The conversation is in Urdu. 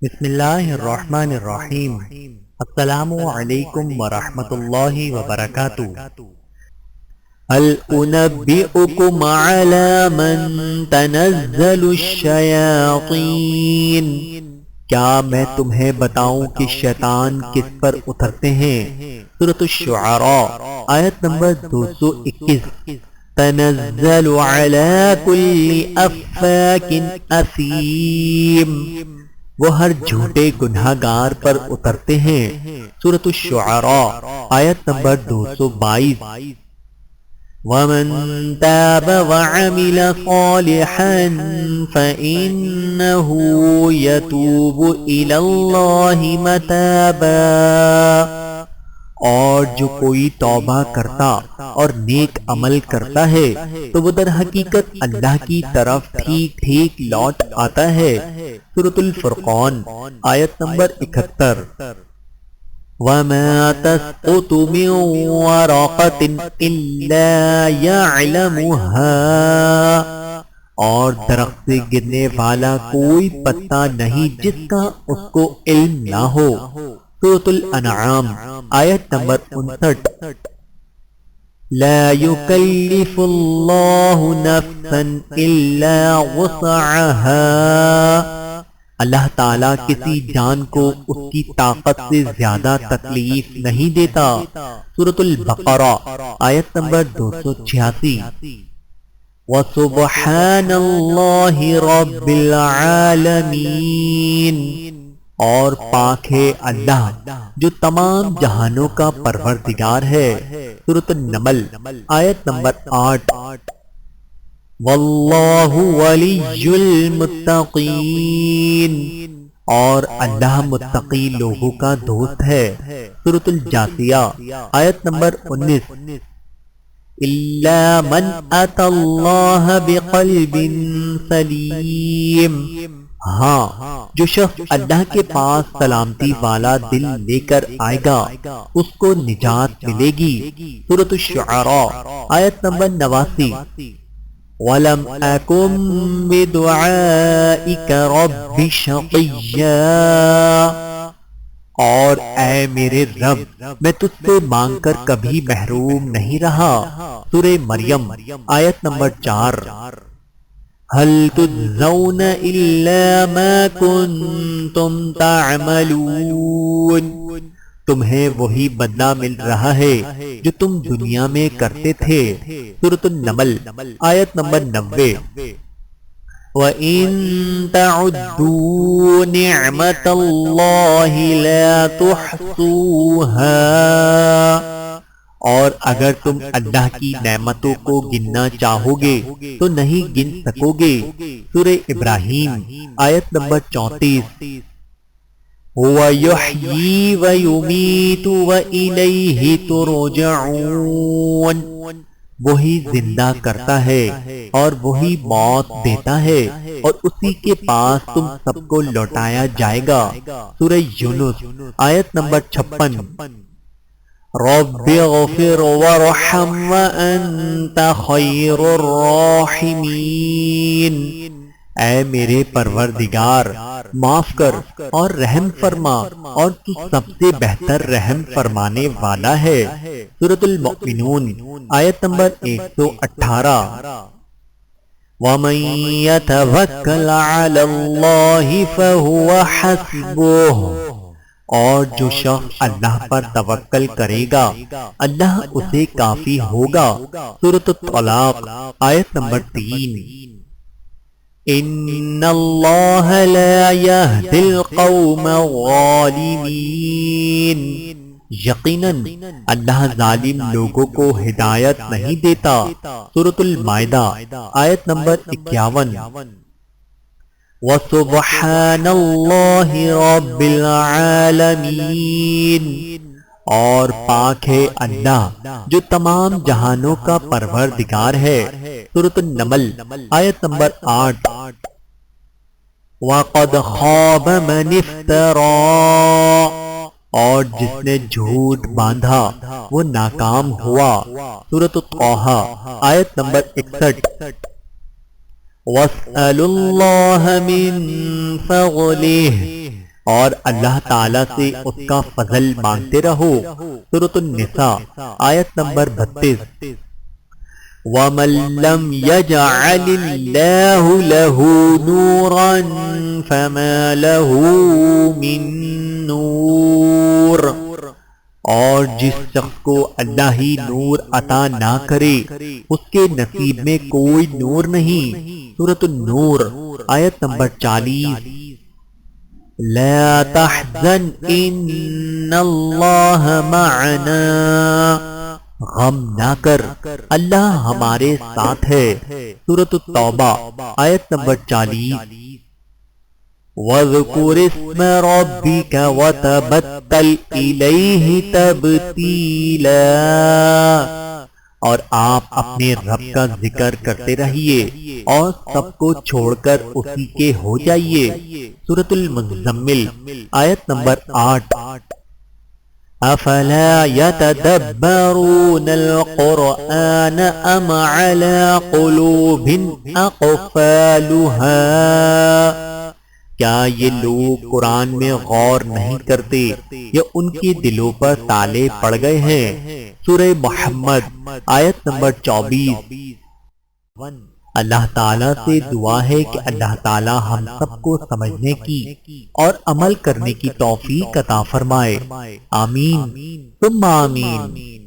بسم اللہ الرحمن الرحیم۔ السلام علیکم ورحمۃ اللہ وبرکاتہ۔ هل أنبئكم على من تنزل الشیاطین، کیا میں تمہیں بتاؤں کہ شیطان کس پر اترتے ہیں؟ سورۃ الشعراء آیت نمبر 221۔ تنزل على كل افاک اثیم، وہ ہر جھوٹے گناہ گار پر اترتے ہیں۔ سورۃ الشعراء آیت نمبر 222۔ وَمَن تَابَ وَعَمِلَ صَالِحًا فَإِنَّهُ يَتُوبُ إِلَى اللَّهِ مَتَابًا، اور جو کوئی توبہ کرتا اور نیک عمل کرتا ہے تو وہ در حقیقت اللہ کی طرف ٹھیک ٹھیک لوٹ آتا ہے۔ سورۃ الفرقان آیت نمبر 71۔ وَمَا تَسْقُطُ مِن وَرَقَةٍ إِلَّا يَعْلَمُهَا، اور درخت سے گرنے والا کوئی پتا نہیں جس کا اس کو علم نہ ہو۔ سورۃ الانعام آیت نمبر 59۔ لا يكلف الله نفسا الا وسعها، اللہ تعالیٰ کسی جان کو اس کی طاقت سے زیادہ تکلیف نہیں دیتا۔ سورۃ البقرہ آیت نمبر 286۔ وَسُبْحَانَ اللَّهِ رَبِّ الْعَالَمِينَ، اور پاک ہے اللہ جو تمام جہانوں کا پروردگار ہے۔ سورۃ النمل آیت نمبر 8۔ واللہ ولی المتقین، اور اللہ متقی لوگوں کا دوست ہے۔ سورۃ الجاثیہ آیت نمبر 19۔ الا من اتی اللہ بقلب سلیم، ہاں جو شخص اللہ کے پاس سلامتی والا دل لے کر آئے گا اس کو نجات ملے گی۔ سورۃ الشعراء آیت نمبر 89۔ وَلَمْ أَكُن بِدُعَائِكَ رَبِّ شَقِيًّا، اور اے میرے رب میں تجھ سے مانگ کر کبھی محروم نہیں رہا۔ سورہ مریم آیت نمبر 4۔ هل تجزون الا ما کنتم تعملون، تمہیں وہی بدلہ مل رہا ہے جو تم دنیا میں کرتے تھے۔ سورۃ النمل آیت نمبر 90۔ وَإِن تَعُدُّوا نِعْمَةَ اللَّهِ لَا تُحْصُوهَا، اور اگر تم اللہ کی نعمتوں کو گننا چاہو گے تو نہیں گن سکو گے۔ سورہ ابراہیم آیت نمبر 34۔ هُوَ يُحْيِي وَيُمِيتُ وَإِلَيْهِ تُرْجَعُونَ، وہی زندہ کرتا ہے اور وہی موت دیتا ہے اور اسی کے پاس تم سب کو لوٹایا جائے گا۔ سورہ یونس آیت نمبر 56۔ رب اغفر وارحم وانت خیر الراحمین، اے میرے پروردگار معاف کر اور رحم فرما اور تو سب سے بہتر رحم فرمانے والا ہے۔ سورۃ المؤمنون آیت نمبر 118۔ وَمَن يَتَوَکَّلْ عَلَى اللَّهِ فَهُوَ حَسْبُهُ، اور جو شخص اللہ پر توکل کرے گا اللہ اسے کافی ہوگا۔ سورۃ الطلاق آیت نمبر 3۔ ان اللہ لا یہدی القوم الظالمین، یقیناً اللہ ظالم لوگوں کو ہدایت نہیں دیتا۔ سورۃ المائدہ آیت نمبر 51۔ وَسُبْحَانَ اللَّهِ رَبِّ الْعَالَمِينَ، اور پاک ہے اللہ جو تمام جہانوں کا پروردگار ہے۔ سورۃ النمل آیت نمبر 8۔ وَقَدْ خَابَ مَنِ افْتَرَىٰ، اور جس نے جھوٹ باندھا وہ ناکام ہوا۔ سورۃ طٰہٰ آیت نمبر 61۔ وَاسْأَلُوا اللَّهَ مِن فَضْلِهِ، اور اللہ تعالیٰ سے اس کا فضل مانگتے رہو۔ سورۃ النساء آیت نمبر 32۔ وَمَن لَّمْ يَجْعَلِ اللَّهُ لَهُ نُورًا فَمَا لَهُ مِن نُور، اور جس شخص کو اللہ ہی نور عطا نہ کرے اس کے نصیب میں کوئی نور نہیں۔ سورۃ النور آیت نمبر 40۔ لا تحزن ان اللہ معنا، غم نہ کر اللہ ہمارے ساتھ ہے۔ سورۃ التوبہ آیت نمبر 40۔ وَاذْكُرِ اسْمَ رَبِّكَ وَتَبَتَّلْ إِلَيْهِ تَبْتِيلًا، اور آپ اپنے رب کا ذکر کرتے رہیے اور سب کو چھوڑ کر اسی کے ہو جائیے۔ سورۃ المزمل آیت نمبر 8۔ افلا يتدبرون القرآن ام على قلوب اقفالها، کیا یہ لوگ قرآن میں غور نہیں کرتے یا ان کے دلوں پر تالے پڑ گئے ہیں؟ سورہ محمد آیت نمبر 24۔ اللہ تعالیٰ سے دعا ہے کہ اللہ تعالیٰ ہم سب کو سمجھنے کی اور عمل کرنے کی توفیق عطا فرمائے۔ آمین ثم آمین۔